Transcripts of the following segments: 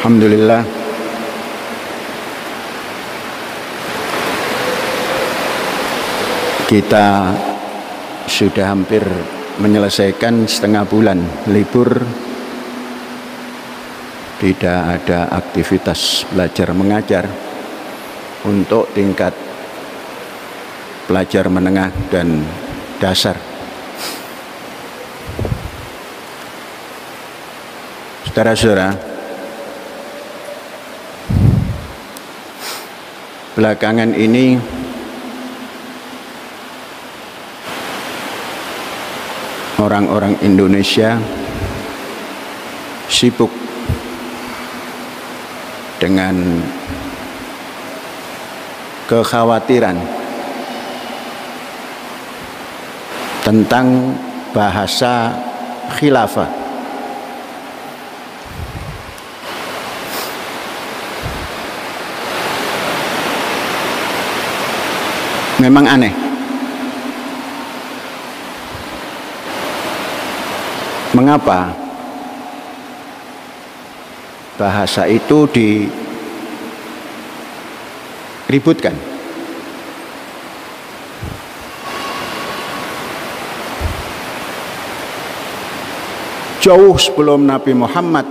Alhamdulillah, kita sudah hampir menyelesaikan setengah bulan libur. Tidak ada aktivitas belajar mengajar untuk tingkat pelajar menengah dan dasar. Saudara-saudara, belakangan ini orang-orang Indonesia sibuk dengan kekhawatiran tentang bahasa khilafah. Memang aneh. Mengapa bahasa itu diributkan? Jauh sebelum Nabi Muhammad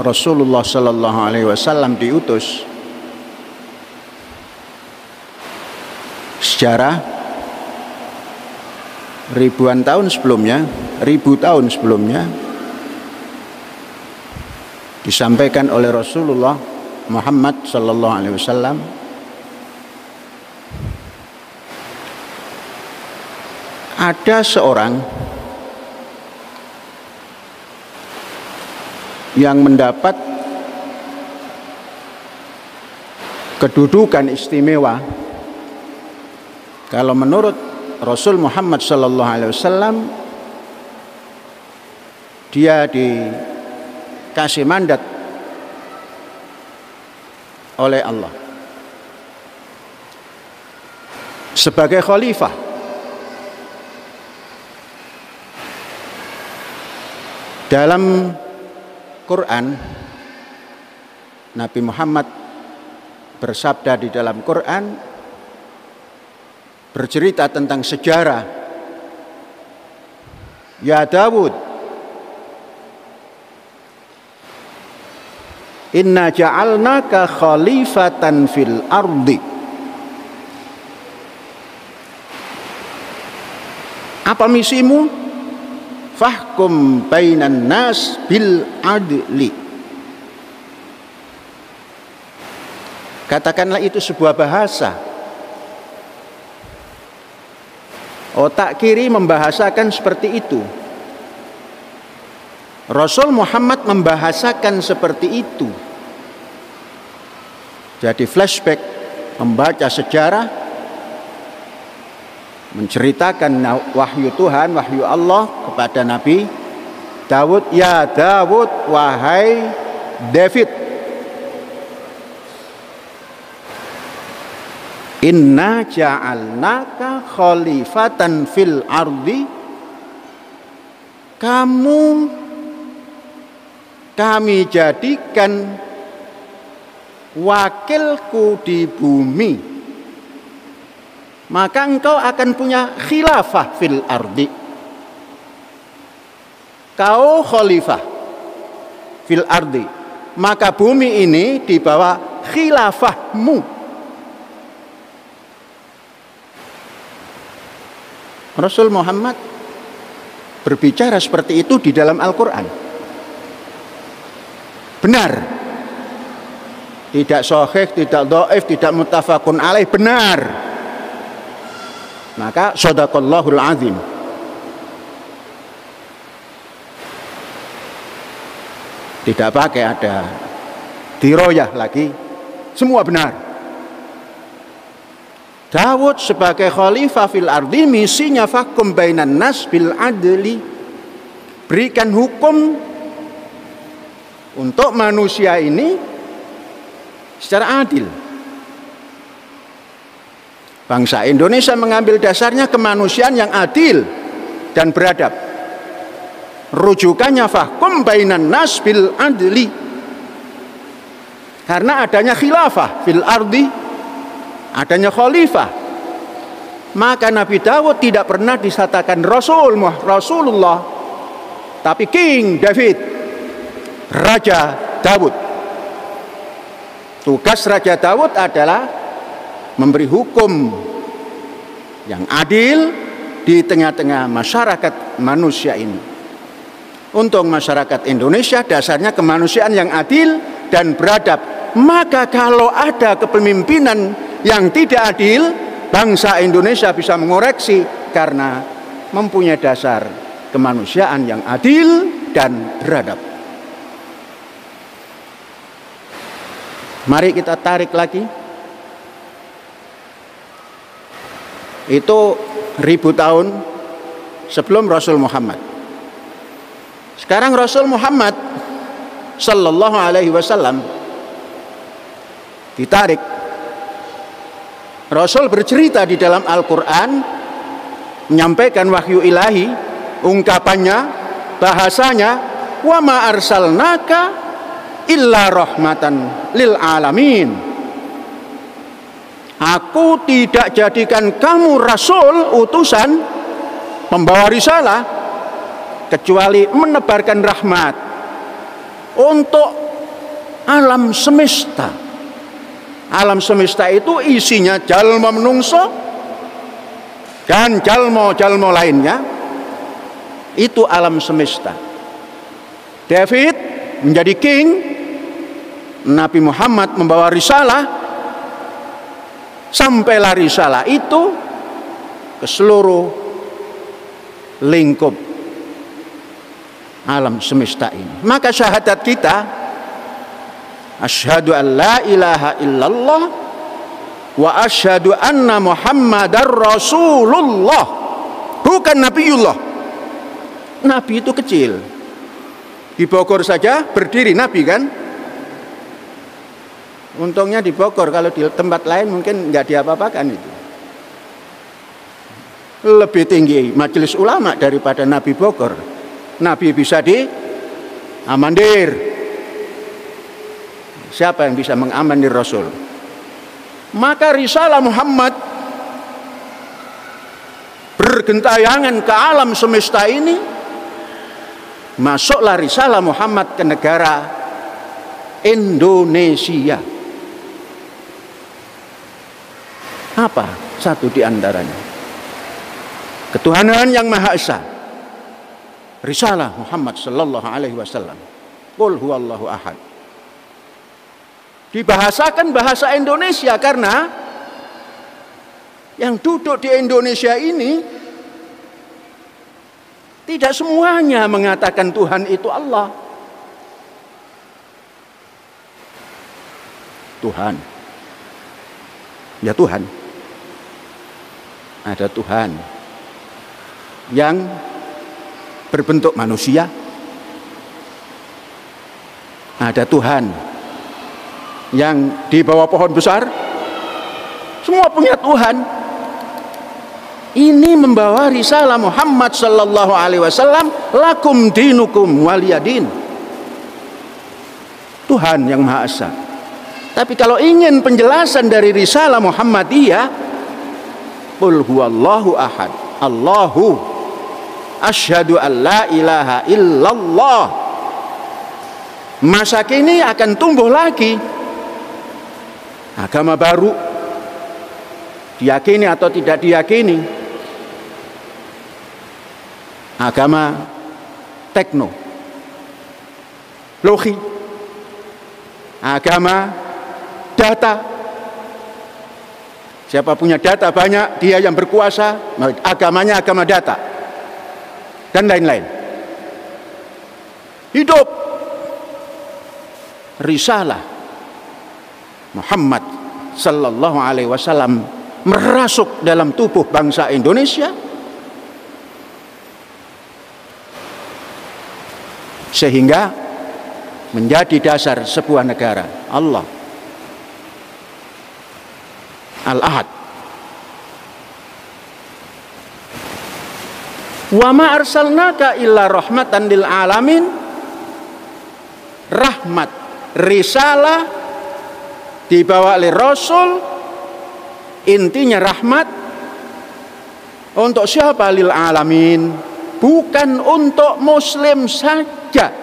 Rasulullah Sallallahu Alaihi Wasallam diutus, sejarah ribu tahun sebelumnya disampaikan oleh Rasulullah Muhammad Sallallahu Alaihi Wasallam ada seorang yang mendapat kedudukan istimewa. Kalau menurut Rasul Muhammad Sallallahu Alaihi Wasallam, dia dikasih mandat oleh Allah sebagai khalifah. Dalam Quran, Nabi Muhammad bersabda di dalam Quran, bercerita tentang sejarah. Ya Dawud, inna ja'alnaka khalifatan fil ardi. Apa misimu? Fahkum bainan nas bil adli. Katakanlah itu sebuah bahasa. Otak kiri membahasakan seperti itu. Rasul Muhammad membahasakan seperti itu. Jadi flashback, membaca sejarah, menceritakan wahyu Tuhan, wahyu Allah kepada Nabi Dawud. Ya Dawud, wahai David, inna ja'alnaka khalifatan fil ardi. Kami jadikan wakilku di bumi, maka engkau akan punya khilafah fil ardi. Kau khalifah fil ardi, maka bumi ini di bawah khilafahmu. Rasul Muhammad berbicara seperti itu di dalam Al-Quran. Benar. Tidak sahih, tidak dhaif, tidak muttafaqun alaih, benar. Maka shadaqallahul azim. Tidak pakai ada diroyah lagi, semua benar. Dawud sebagai khalifah fil ardi, misinya fahkum bainan nas bil adli. Berikan hukum untuk manusia ini secara adil. Bangsa Indonesia mengambil dasarnya kemanusiaan yang adil dan beradab. Rujukannya fahkum bainan nas bil adli. Karena adanya khilafah fil ardi, adanya khalifah. Maka Nabi Daud tidak pernah disatakan Rasulullah, tapi King David, Raja Daud. Tugas Raja Daud adalah memberi hukum yang adil di tengah-tengah masyarakat manusia ini. Untuk masyarakat Indonesia dasarnya kemanusiaan yang adil dan beradab. Maka kalau ada kepemimpinan yang tidak adil, bangsa Indonesia bisa mengoreksi karena mempunyai dasar kemanusiaan yang adil dan beradab. Mari kita tarik lagi. Itu 1000 tahun sebelum Rasul Muhammad. Sekarang Rasul Muhammad sallallahu alaihi wasallam ditarik. Rasul bercerita di dalam Al-Quran, menyampaikan wahyu ilahi, ungkapannya, bahasanya, wa ma arsalnaka illa rahmatan lil alamin. Aku tidak jadikan kamu rasul, utusan, pembawa risalah, kecuali menebarkan rahmat untuk alam semesta. Alam semesta itu isinya jalma menungso dan jalma-jalma lainnya. Itu alam semesta. David menjadi king, Nabi Muhammad membawa risalah, sampailah risalah itu ke seluruh lingkup alam semesta ini. Maka syahadat kita, asyhadu an la ilaha illallah wa asyhadu anna Muhammadar Rasulullah. Bukan Nabiullah. Nabi itu kecil. Di Bogor saja berdiri Nabi kan? Untungnya di Bogor, kalau di tempat lain mungkin nggak diapa-apakan itu. Lebih tinggi majelis ulama daripada Nabi Bogor. Nabi bisa diamandir. Siapa yang bisa mengamandir Rasul? Maka risalah Muhammad bergentayangan ke alam semesta ini. Masuklah risalah Muhammad ke negara Indonesia. Apa satu di antaranya? Ketuhanan yang Maha Esa. Risalah Muhammad sallallahu alaihi wasallam. Qul huwallahu ahad. Dibahasakan bahasa Indonesia karena yang duduk di Indonesia ini tidak semuanya mengatakan Tuhan itu Allah. Tuhan. Ya Tuhan. Ada Tuhan yang berbentuk manusia. Ada Tuhan yang di bawah pohon besar. Semua punya Tuhan. Ini membawa risalah Muhammad sallallahu alaihi wasallam, lakum dinukum waliyadin. Tuhan yang Maha Esa. Tapi kalau ingin penjelasan dari risalah Muhammadiyah, qul huwallahu ahad, Allahu asyhadu an la ilaha illallah. Masa kini akan tumbuh lagi agama baru, diyakini atau tidak diyakini. Agama teknologi, agama data. Siapa punya data banyak, dia yang berkuasa. Agamanya agama data dan lain-lain. Hidup risalah Muhammad sallallahu alaihi wasallam merasuk dalam tubuh bangsa Indonesia, sehingga menjadi dasar sebuah negara. Allah Al-Ahad. Wa ma arsalnaka illa rahmatan lil alamin. Rahmat, risalah dibawa oleh Rasul, intinya rahmat untuk siapa? Lil alamin, bukan untuk muslim saja,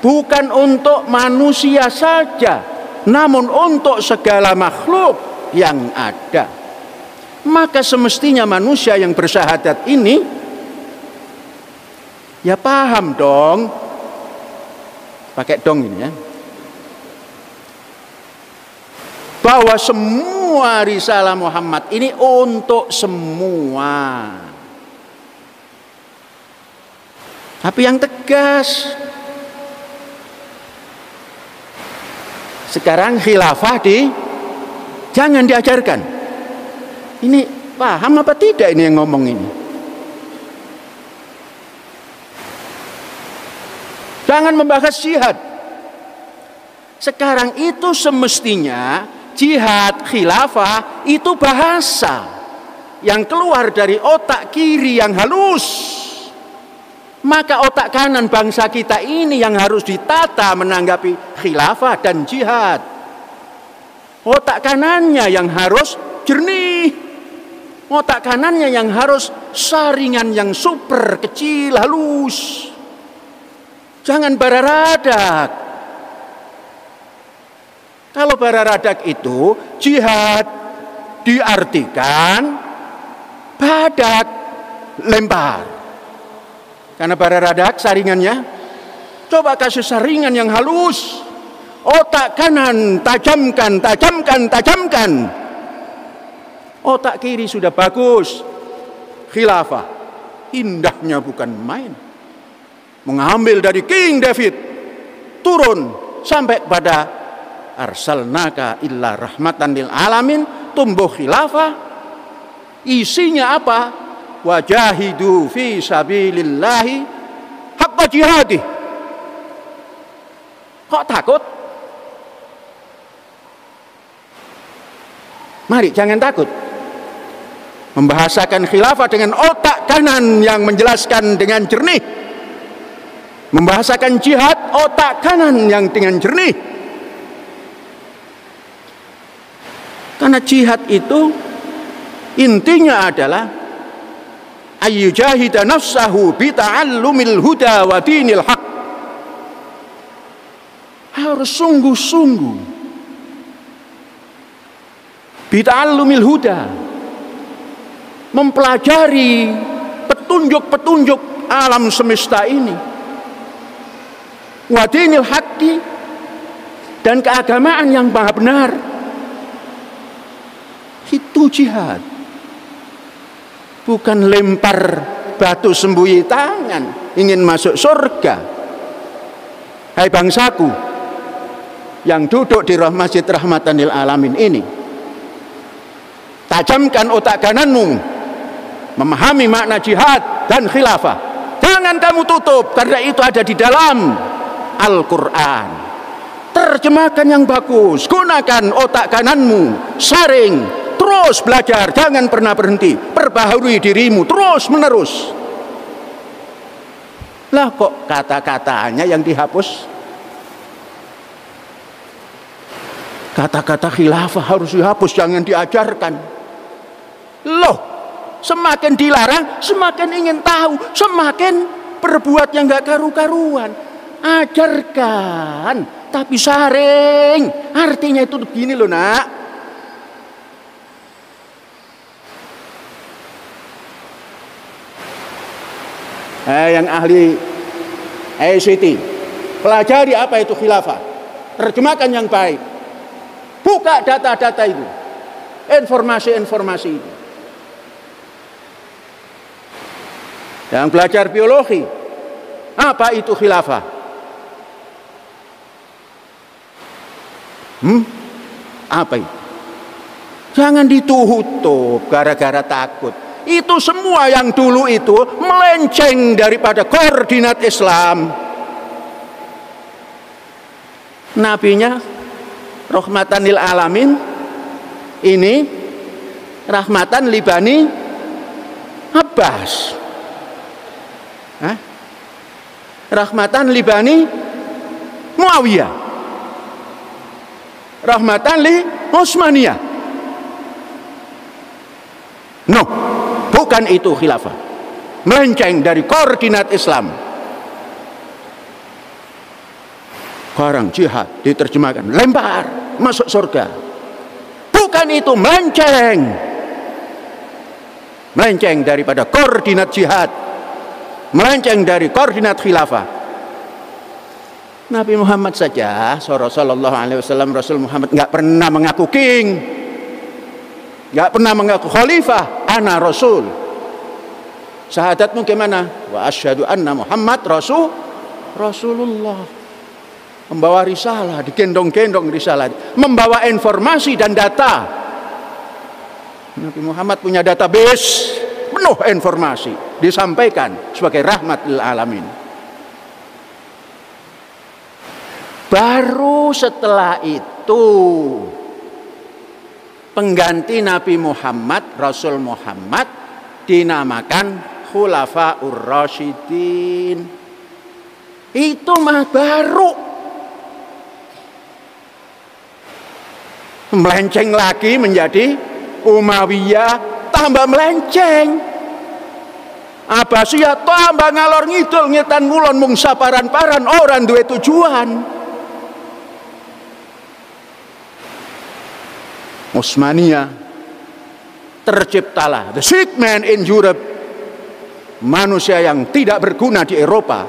bukan untuk manusia saja, namun untuk segala makhluk yang ada. Maka semestinya manusia yang bersyahadat ini ya paham dong, pakai dong ini ya, bahwa semua risalah Muhammad ini untuk semua. Tapi yang tegas. Sekarang khilafah jangan diajarkan. Ini paham apa tidak ini yang ngomong ini? Jangan membahas jihad. Sekarang itu semestinya jihad, khilafah itu bahasa yang keluar dari otak kiri yang halus. Maka otak kanan bangsa kita ini yang harus ditata menanggapi khilafah dan jihad. Otak kanannya yang harus jernih. Otak kanannya yang harus saringan yang super kecil, halus. Jangan bararadak. Kalau bararadak itu jihad diartikan badak, lempar. Karena bararadak saringannya, coba kasih saringan yang halus. Otak kanan tajamkan, tajamkan, tajamkan. Otak kiri sudah bagus. Khilafah, indahnya bukan main. Mengambil dari King David, turun sampai pada arsalnaka illa rahmatan lil alamin, tumbuh khilafah. Isinya apa? Wajahidu fi sabilillahi haqqa jihadih. Kok takut? Mari jangan takut. Membahasakan khilafah dengan otak kanan yang menjelaskan dengan jernih. Membahasakan jihad otak kanan yang dengan jernih. Karena jihad itu intinya adalah ayyujahida nafsahu bita'allumil huda wa dinil haq. Harus sungguh-sungguh bita'allumil huda, mempelajari petunjuk-petunjuk alam semesta ini, wa dinil haqqi, dan keagamaan yang maha benar. Itu jihad. Bukan lempar batu sembunyi tangan ingin masuk surga. Hai bangsaku yang duduk di masjid rahmatan lil alamin ini, tajamkan otak kananmu memahami makna jihad dan khilafah. Jangan kamu tutup, karena itu ada di dalam Al-Quran. Terjemahkan yang bagus, gunakan otak kananmu, saring, terus belajar, jangan pernah berhenti, perbaharui dirimu terus menerus. Lah kok kata-katanya yang dihapus? Kata-kata khilafah harus dihapus, jangan diajarkan. Loh, semakin dilarang semakin ingin tahu, semakin berbuat yang gak karu-karuan. Ajarkan, tapi saring. Artinya itu begini loh nak. Yang ahli ICT, pelajari apa itu khilafah, terjemahkan yang baik, buka data-data itu, informasi-informasi itu. Yang belajar biologi, apa itu khilafah? Apa itu? Jangan ditutup gara-gara takut. Itu semua yang dulu itu melenceng daripada koordinat Islam. Nabinya rahmatan lil alamin, ini rahmatan li Bani Abbas. Rahmatan li Bani Muawiyah. Rahmatan li Utsmaniyah. No, bukan itu khilafah. Melenceng dari koordinat Islam. Sekarang jihad diterjemahkan, lempar, masuk surga. Bukan itu, melenceng. Melenceng daripada koordinat jihad. Melenceng dari koordinat khilafah. Nabi Muhammad saja, sallallahu alaihi wasallam, Rasul Muhammad nggak pernah mengaku king, nggak pernah mengaku khalifah, ana rasul. Syahadatmu gimana? Wa asyhadu anna Muhammad Rasulullah. Membawa risalah, digendong-gendong risalah, membawa informasi dan data. Nabi Muhammad punya database penuh informasi, disampaikan sebagai rahmat lil alamin. Baru setelah itu pengganti Nabi Muhammad, Rasul Muhammad, dinamakan Khulafaur Rasyidin. Itu mah baru. Melenceng lagi menjadi Umayyah, tambah melenceng. Abbasiyah tambah ngalor ngidul, ngetan ngulon mung saparan-paran, orang duwe tujuan. Utsmaniyah, terciptalah the sick man in Europe, manusia yang tidak berguna di Eropa.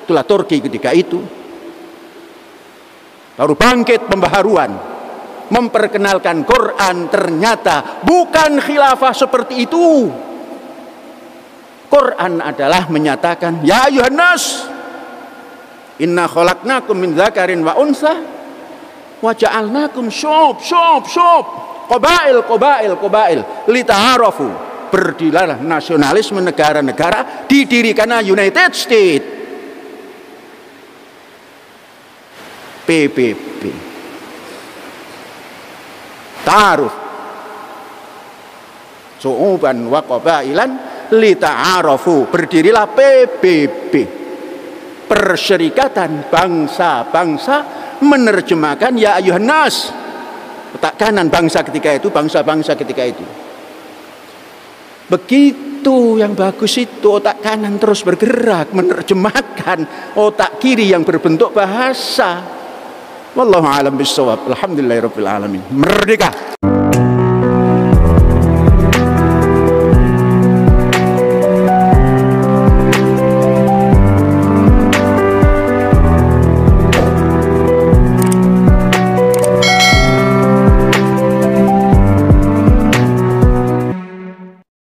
Itulah Turki ketika itu. Baru bangkit pembaharuan, memperkenalkan Quran. Ternyata bukan khilafah seperti itu. Quran adalah menyatakan, ya ayuhan nas, inna khalaqnakum min dzakarin wa unsa wa ja'alnakum syu'ub qabail lita'arafu. Berdirilah nasionalisme negara-negara, didirikanlah United States, PBB. Ta'aruf syu'uban wa qabailan lita'arafu. Berdirilah PBB, Perserikatan Bangsa-Bangsa, menerjemahkan ya ayuhan nas, otak kanan bangsa ketika itu, bangsa-bangsa ketika itu. Begitu yang bagus itu, otak kanan terus bergerak menerjemahkan otak kiri yang berbentuk bahasa. Wallahu a'lam bishawab. Alhamdulillahirabbil alamin. Merdeka.